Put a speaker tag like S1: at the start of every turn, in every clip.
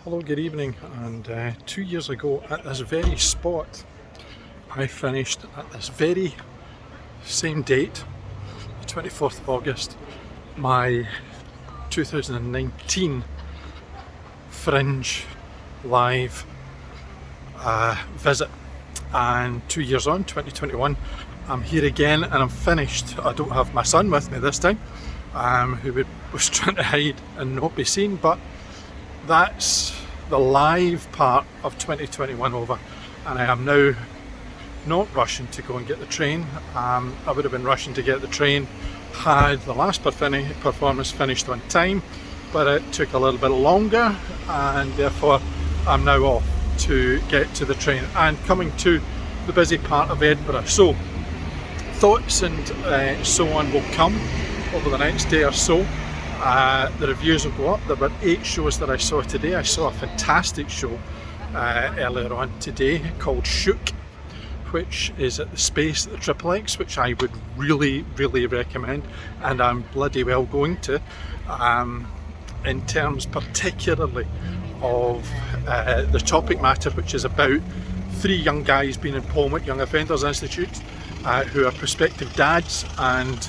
S1: Hello, good evening. And 2 years ago at this very spot, I finished at this very same date, the 24th of August, my 2019 Fringe live visit. And 2 years on, 2021, I'm here again and I'm finished. I don't have my son with me this time, who was trying to hide and not be seen, but that's the live part of 2021 over, and I am now not rushing to go and get the train. I would have been rushing to get the train had the last performance finished on time, but it took a little bit longer, and therefore I'm now off to get to the train and coming to the busy part of Edinburgh. So thoughts and so on will come over the next day or so. The reviews will go up. There were 8 shows that I saw today. I saw a fantastic show earlier on today called Shook, which is at the Space at the XXX, which I would really recommend, and I'm bloody well going to, in terms particularly of the topic matter, which is about 3 young guys being in Polmont Young Offenders Institute who are prospective dads, and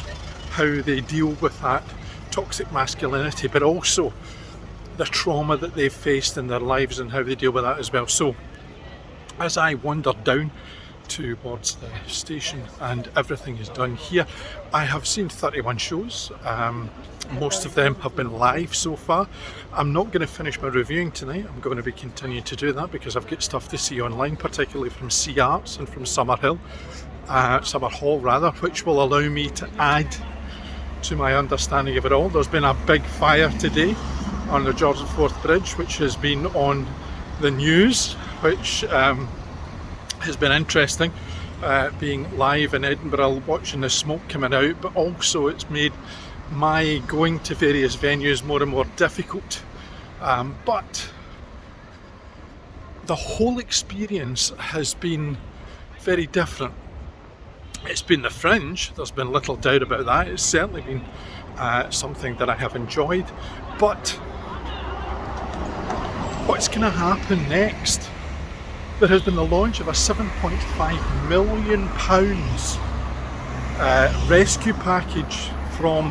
S1: how they deal with that toxic masculinity, but also the trauma that they've faced in their lives and how they deal with that as well. So as I wander down towards the station and everything is done here, I have seen 31 shows. Most of them have been live so far. I'm not going to finish my reviewing tonight. I'm going to be continuing to do that because I've got stuff to see online, particularly from Sea Arts and from Summerhall, which will allow me to add to my understanding of it all. There's been a big fire today on the George IV Bridge, which has been on the news, which has been interesting, being live in Edinburgh, watching the smoke coming out, but also it's made my going to various venues more and more difficult. But the whole experience has been very different. It's been the Fringe, there's been little doubt about that. It's certainly been something that I have enjoyed. But what's going to happen next? There has been the launch of a £7.5 million rescue package from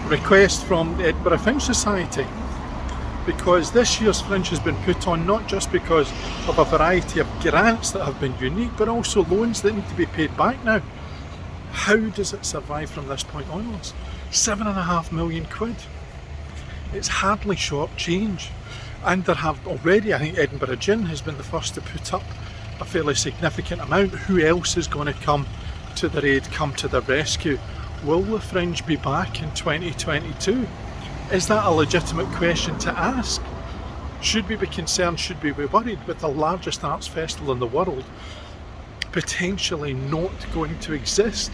S1: request from the Edinburgh Fringe Society, because this year's Fringe has been put on not just because of a variety of grants that have been unique, but also loans that need to be paid back now. How does it survive from this point onwards? £7.5 million. It's hardly short change. And there have already, I think Edinburgh Gin has been the first to put up a fairly significant amount. Who else is going to come to their aid, come to their rescue? Will the Fringe be back in 2022? Is that a legitimate question to ask? Should we be concerned, should we be worried with the largest arts festival in the world potentially not going to exist?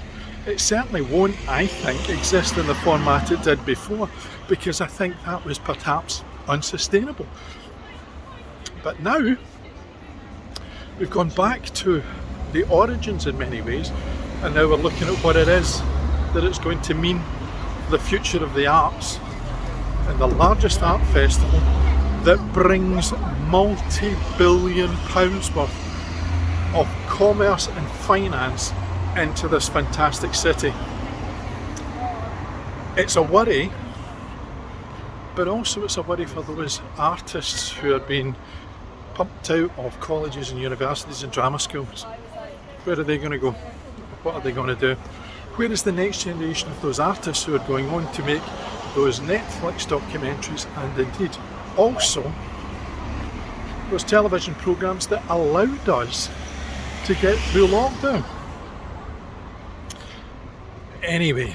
S1: It certainly won't, I think, exist in the format it did before, because I think that was perhaps unsustainable. But now we've gone back to the origins in many ways, and now we're looking at what it is that it's going to mean for the future of the arts in the largest art festival that brings multi-billion pounds worth of commerce and finance into this fantastic city. It's a worry, but also it's a worry for those artists who are being pumped out of colleges and universities and drama schools. Where are they going to go? What are they going to do? Where is the next generation of those artists who are going on to make those Netflix documentaries, and indeed also those television programmes that allowed us to get through lockdown? Anyway,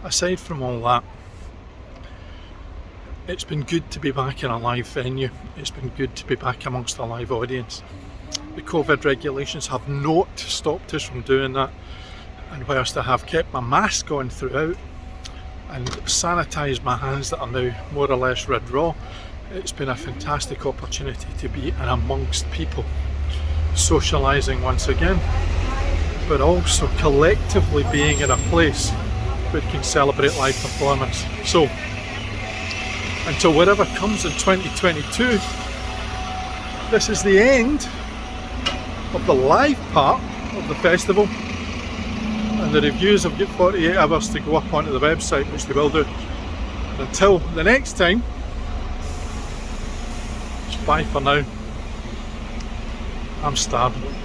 S1: aside from all that, it's been good to be back in a live venue. It's been good to be back amongst a live audience. The COVID regulations have not stopped us from doing that, and whilst I have kept my mask on throughout and sanitised my hands that are now more or less red raw, it's been a fantastic opportunity to be in amongst people, socialising once again, but also collectively being in a place where we can celebrate live performance. So until whatever comes in 2022. This is the end of the live part of the festival, and the reviews have got 48 hours to go up onto the website, which they will do. And until the next time, bye for now. I'm starving.